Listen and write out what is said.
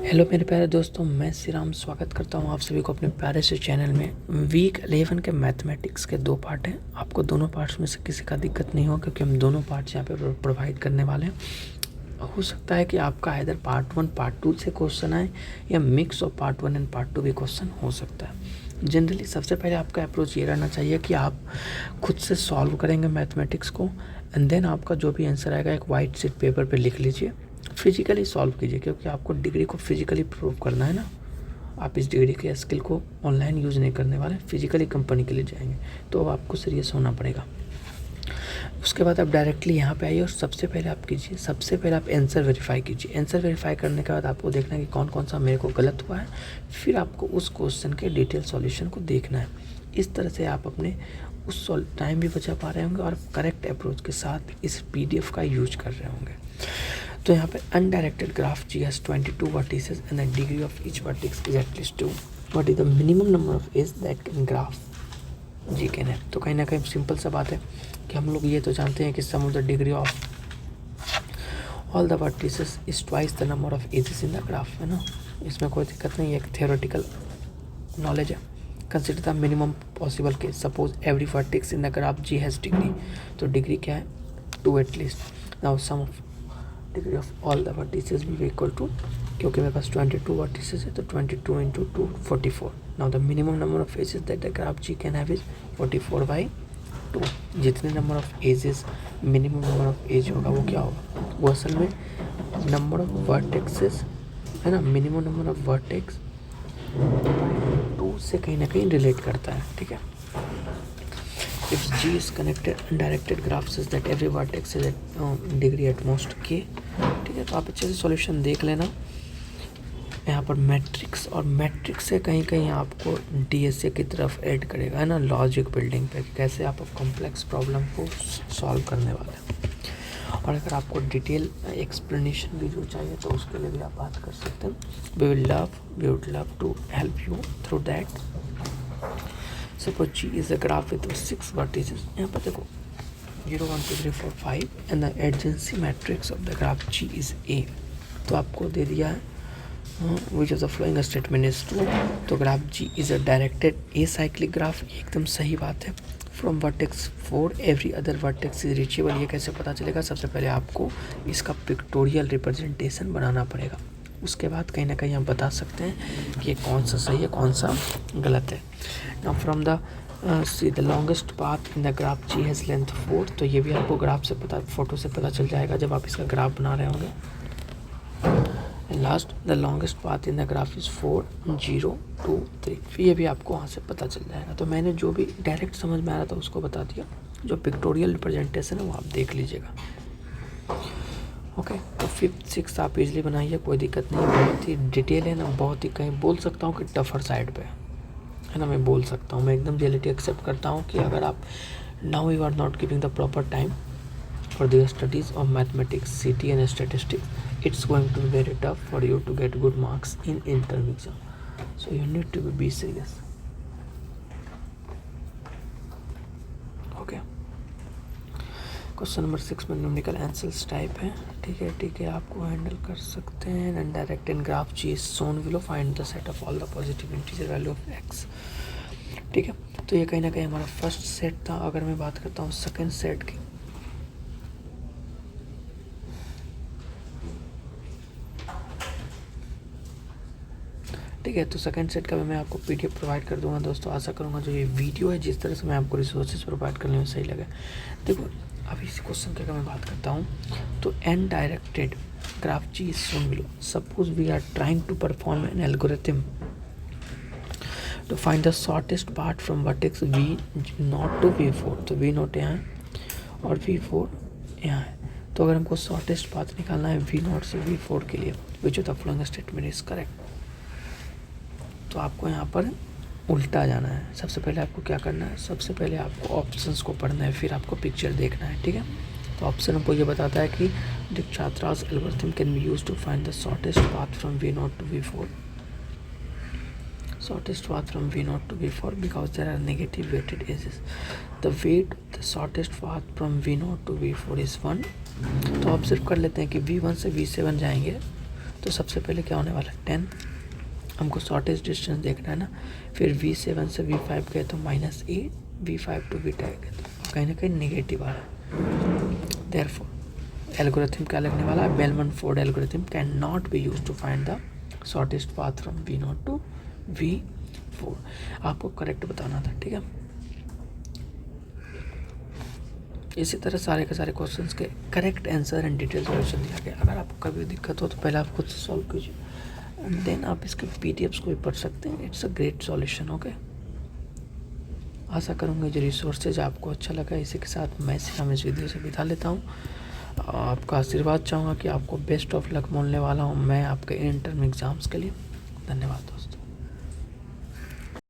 Hello मेरे प्यारे दोस्तों, मैं श्री राम स्वागत करता हूं आप सभी को अपने प्यारे से चैनल में। वीक 11 के मैथमेटिक्स के 2 पार्ट हैं। आपको दोनों पार्ट्स में से किसी का दिक्कत नहीं हो, क्योंकि हम दोनों पार्ट्स यहाँ पे प्रोवाइड करने वाले हैं। हो सकता है कि आपका इधर पार्ट 1 पार्ट 2 से क्वेश्चन आए, या mix of part 1 and part 2 भी क्वेश्चन हो सकता है। जनरली सबसे पहले आपका अप्रोच ये रहना चाहिए कि आप खुद से सॉल्व करेंगे मैथमेटिक्स को, एंड देन आपका जो भी आंसर आएगा एक वाइट शीट पेपर पे लिख लीजिए, फिजिकली सॉल्व कीजिए, क्योंकि आपको डिग्री को फिजिकली प्रूव करना है ना। आप इस डिग्री के स्किल को ऑनलाइन यूज़ नहीं करने वाले, फिजिकली कंपनी के लिए जाएंगे, तो अब आपको सीरियस होना पड़ेगा। उसके बाद आप डायरेक्टली यहाँ पे आइए और सबसे पहले आप आंसर वेरीफाई कीजिए। आंसर वेरीफाई करने के बाद आपको देखना है कि कौन कौन सा मेरे को गलत हुआ है, फिर आपको उस क्वेश्चन के डिटेल सॉल्यूशन को देखना है। इस तरह से आप अपने उस टाइम भी बचा पा रहे होंगे और करेक्ट अप्रोच के साथ इस PDF का यूज कर रहे होंगे। तो यहाँ पे undirected graph G has 22 vertices and the degree of each vertex is at least 2. What is the minimum number of edges that can graph G can have? तो कहीं ना कहीं सिंपल सा बात है कि हम लोग ये तो जानते हैं कि sum of the degree of all the vertices is twice the number of edges in the graph, है ना। इसमें कोई दिक्कत नहीं है, एक थियोरेटिकल नॉलेज है। Consider the minimum possible case, suppose every vertex in the graph G has degree, तो डिग्री क्या है 2 at least. Now sum of degree of all the vertices will be equal to, क्योंकि मेरे पास 22 वर्टिसेस है तो 22 into 2 44। Now the minimum number of edges that the graph G can have is 44/2। जितने number of edges, minimum number of edge होगा वो क्या होगा, वो असल में नंबर ऑफ वर्टेक्सेस है ना। मिनिमम नंबर ऑफ वर्टेक्स 2 से कहीं ना कहीं रिलेट करता है, ठीक है। If G is connected undirected graph says that every vertex is at degree at most k, ठीक है। तो आप अच्छे से सॉल्यूशन देख लेना। यहाँ पर मैट्रिक्स, और मैट्रिक्स से कहीं कहीं आपको DSA की तरफ ऐड करेगा, है ना, लॉजिक बिल्डिंग पे, कैसे आप कॉम्प्लेक्स प्रॉब्लम को सॉल्व करने वाले हैं। और अगर आपको डिटेल एक्सप्लेनेशन भी जो चाहिए तो उसके लिए भी आप बात कर सकते हैं। We would love to help you through that. Suppose G is a graph with 6 vertices. यहाँ पर देखो 0 1 2 3 4 5 and the adjacency matrix of the graph G is A। तो आपको दे दिया है which of the following statement is true। तो graph G is a directed acyclic graph, एकदम सही बात है। From vertex 4 every other vertex is reachable, ये कैसे पता चलेगा? सबसे पहले आपको इसका पिक्टोरियल रिप्रेजेंटेशन बनाना पड़ेगा। उसके बाद कहीं ना कहीं आप बता सकते हैं कि ये कौन सा सही है कौन सा गलत है। Now from the see the longest path in the graph G has length 4, तो ये भी आपको ग्राफ से पता, फोटो से पता चल जाएगा जब आप इसका ग्राफ बना रहे होंगे। And last the longest path in the graph is 4 0 2 3, फिर ये भी आपको वहाँ से पता चल जाएगा। तो मैंने जो भी डायरेक्ट समझ में आ रहा था उसको बता दिया, जो पिक्टोरियल रिप्रेजेंटेशन है वो आप देख लीजिएगा। ओके, तो 5th 6th आप इजली बनाइए, कोई दिक्कत नहीं। बहुत ही डिटेल है ना, बहुत ही कहीं बोल सकता हूँ कि टफर साइड पे है ना। मैं बोल सकता हूँ, मैं एकदम रियलिटी एक्सेप्ट करता हूँ कि अगर आप now you are not giving the proper time for the studies of mathematics CT and statistics, it's going to be very tough for you to get good marks in interview exam. So you need to be serious. Okay, question number 6 में numerical answers type है, ठीक है, आपको handle कर सकते हैं। And direct in graph G is shown below, find the set of all the positive integer value of x, ठीक है। तो ये कहीं ना कहीं हमारा फर्स्ट सेट था। अगर मैं बात करता हूँ सेकंड सेट की, ठीक है, तो सेकंड सेट का भी मैं आपको PDF प्रोवाइड कर दूंगा दोस्तों। आशा करूँगा जो ये वीडियो है, जिस तरह से मैं आपको रिसोर्सेज प्रोवाइड करने में सही लगे। देखो अभी इस क्वेश्चन की अगर मैं बात करता हूँ तो an directed graph G is shown below. Suppose we are trying to perform an algorithm to find the shortest path from vertex V0 to V4। तो V0 यहाँ है और V4 यहाँ है। तो अगर हमको शॉर्टेस्ट पाथ निकालना है V0 से V4 के लिए, which of the following statement is correct, तो आपको यहाँ पर उल्टा जाना है। सबसे पहले आपको क्या करना है, सबसे पहले आपको ऑप्शंस को पढ़ना है, फिर आपको पिक्चर देखना है, ठीक है। तो ऑप्शन हमको ये बताता है कि Dijkstra's algorithm can be used to find the shortest path from V0 to V4। shortest path from V0 to V4 because there are negative weighted edges. The weight of the shortest path from V0 to V4 is 1। तो observe कर लेते हैं कि V1 से V7 जाएंगे तो सबसे पहले क्या होने वाला है 10, हमको शॉर्टेस्ट डिस्टेंस देखना है ना, फिर V7 से V5 गए तो -8, V5 टू V10 गए तो कहीं ना कहीं नेगेटिव आ रहा है। देयरफॉर एल्गोरिथम क्या लगने वाला है, Bellman Ford algorithm can not be use to find the shortest path from V0 to V4। आपको करेक्ट बताना था, ठीक है। इसी तरह सारे के सारे क्वेश्चंस के correct answer and detail solution दिया गया। अगर आपको कभी दिक्कत हो तो पहले आप खुद से सॉल्व कीजिए एंड देन आप इसके PDFs को भी पढ़ सकते हैं। It's a great solution. Okay, आशा करूँगा जो रिसोर्सेज आपको अच्छा लगा। इसी के साथ मैं हम इस वीडियो से बिता लेता हूँ। आपका आशीर्वाद चाहूँगा कि आपको बेस्ट ऑफ लक बोलने वाला हूँ मैं आपके इंटर्म एग्ज़ाम्स के लिए। धन्यवाद दोस्तों।